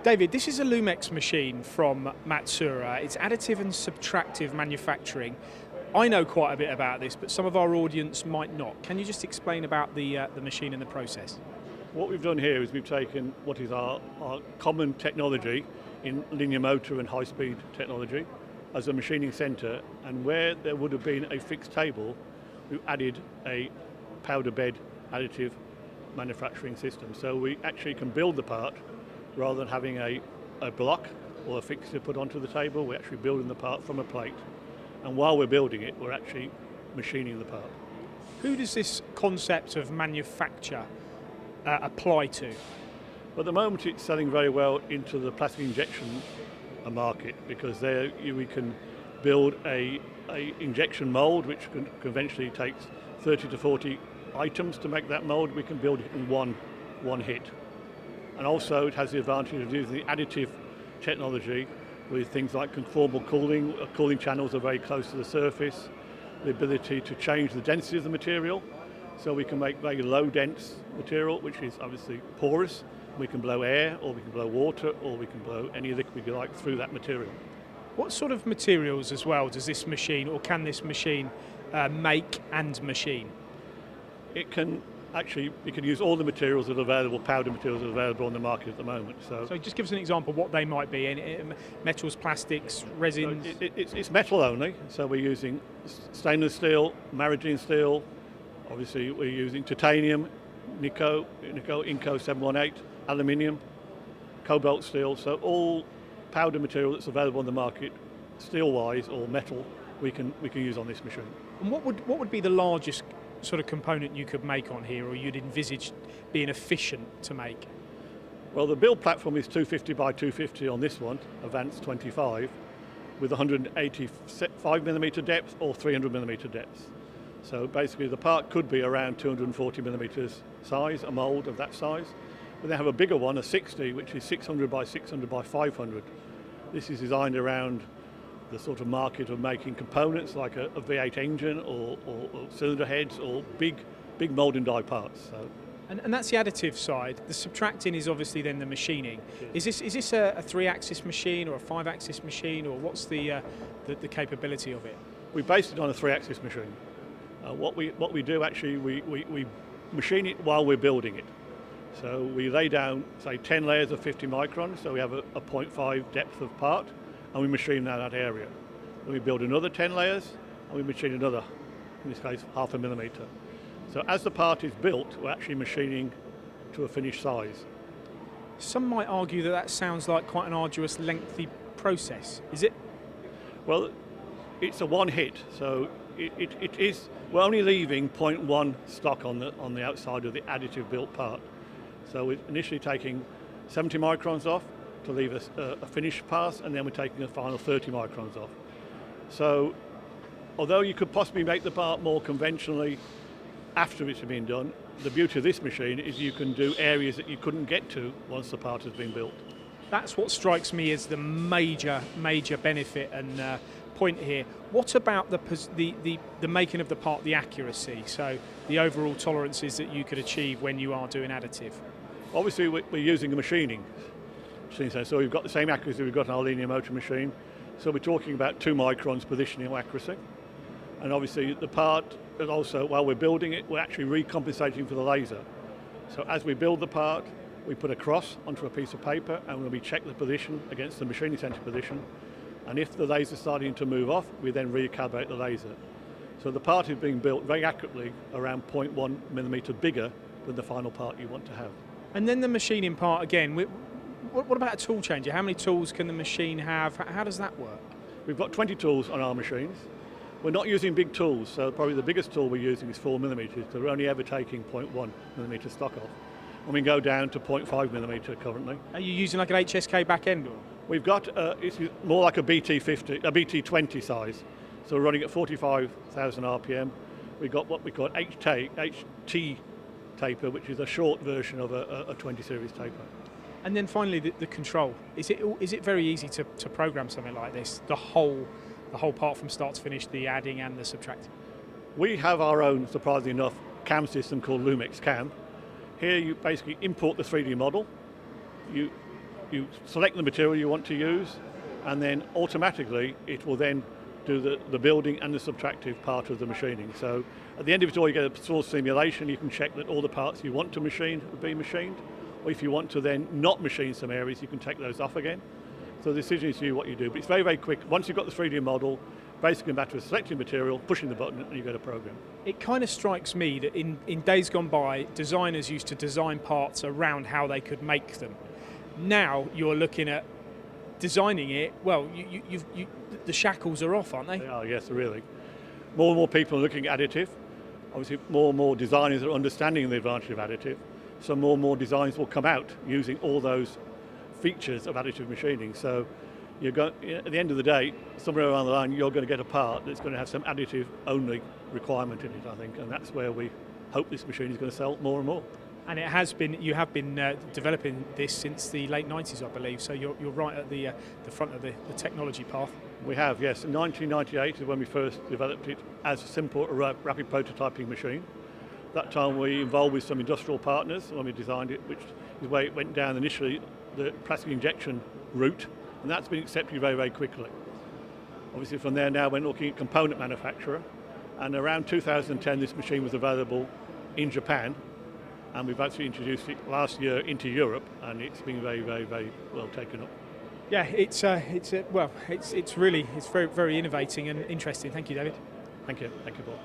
David, this is a LUMEX machine from Matsuura. It's additive and subtractive manufacturing. I know quite a bit about this, but some of our audience might not. Can you just explain about the machine and the process? What we've done here is we've taken what is our common technology in linear motor and high-speed technology as a machining centre, and where there would have been a fixed table, we added a powder bed additive manufacturing system. So we actually can build the part rather than having a block or a fixture put onto the table. We're actually building the part from a plate. And while we're building it, we're actually machining the part. Who does this concept of manufacture apply to? At the moment it's selling very well into the plastic injection market, because there we can build a injection mould which conventionally takes 30 to 40 items to make that mould. We can build it in one hit. And also it has the advantage of using the additive technology with things like conformal cooling. Cooling channels are very close to the surface, the ability to change the density of the material, so we can make very low dense material which is obviously porous. We can blow air, or we can blow water, or we can blow any liquid you like through that material. What sort of materials as well does this machine, or can this machine make and machine? It can actually, you can use all the materials that are available, powder materials that are available on the market at the moment. So just give us an example what they might be. Metals, plastics, resins? It's metal only, so we're using stainless steel, maridine steel, obviously we're using titanium, Inco 718, aluminium, cobalt steel, so all powder material that's available on the market, steel-wise or metal, we can use on this machine. And what would be the largest sort of component you could make on here, or you'd envisage being efficient to make? Well, the build platform is 250 by 250 on this one, Avance-25, with 185mm depth or 300mm depth. So basically the part could be around 240mm size, a mould of that size. But they have a bigger one, a 60, which is 600 by 600 by 500. This is designed around the sort of market of making components like a V8 engine or cylinder heads or big mould and die parts. So. And that's the additive side. The subtracting is obviously then the machining. Is this a 3-axis machine or a 5-axis machine, or what's the capability of it? We based it on a 3-axis machine. What we do actually, we machine it while we're building it. So we lay down, say, 10 layers of 50 microns, so we have a 0.5 depth of part, and we machine that area. Then we build another 10 layers, and we machine another, in this case, 0.5 millimetre. So as the part is built, we're actually machining to a finished size. Some might argue that sounds like quite an arduous, lengthy process. Is it? Well, it's a one hit, so it is. We're only leaving 0.1 stock on the outside of the additive built part. So we're initially taking 70 microns off to leave a finished pass, and then we're taking a final 30 microns off. So although you could possibly make the part more conventionally after it's been done, the beauty of this machine is you can do areas that you couldn't get to once the part has been built. That's what strikes me as the major benefit and point here. What about the making of the part, the accuracy, so the overall tolerances that you could achieve when you are doing additive? Obviously we're using a machining, so we've got the same accuracy we've got in our linear motor machine, so we're talking about 2 microns positional accuracy. And obviously the part, and also while we're building it, we're actually recompensating for the laser. So as we build the part, we put a cross onto a piece of paper, and when we check the position against the machining center position, and if the laser is starting to move off, we then recalibrate the laser. So the part is being built very accurately, around 0.1 millimetre bigger than the final part you want to have. And then the machining part again, what about a tool changer? How many tools can the machine have? How does that work? We've got 20 tools on our machines. We're not using big tools, so probably the biggest tool we're using is 4 millimetres, so we're only ever taking 0.1 millimetre stock off. And we go down to 0.5 millimetre currently. Are you using like an HSK back end? Or? We've got, it's more like a BT20 size, so we're running at 45,000 RPM. We've got what we call HT taper, which is a short version of a 20 series taper. And then finally the control. Is it very easy to program something like this, the whole part from start to finish, the adding and the subtracting? We have our own, surprisingly enough, cam system called Lumix Cam. Here you basically import the 3D model, you you select the material you want to use, and then automatically it will then do the building and the subtractive part of the machining. So at the end of it all, you get a source simulation. You can check that all the parts you want to machine will be machined, or if you want to then not machine some areas, you can take those off again. So the decision is you what you do, but it's very, very quick. Once you've got the 3D model, basically back to selecting material, pushing the button, and you get a program. It kind of strikes me that in days gone by, designers used to design parts around how they could make them. Now you're looking at designing it, well, the shackles are off, aren't they? They are, yes, really. More and more people are looking at additive. Obviously, more and more designers are understanding the advantage of additive. So more and more designs will come out using all those features of additive machining. So at the end of the day, somewhere around the line, you're going to get a part that's going to have some additive only requirement in it, I think, and that's where we hope this machine is going to sell more and more. And it has been. You have been developing this since the late 90s, I believe. So you're right at the front of the technology path. We have, yes. In 1998 is when we first developed it as a simple rapid prototyping machine. That time we involved with some industrial partners when we designed it, which is where it went down initially, the plastic injection route, and that's been accepted very, very quickly. Obviously from there now we're looking at component manufacturer, and around 2010 this machine was available in Japan, and we've actually introduced it last year into Europe, and it's been very, very, very well taken up. Yeah, it's very, very innovating and interesting. Thank you, David. Thank you, Paul.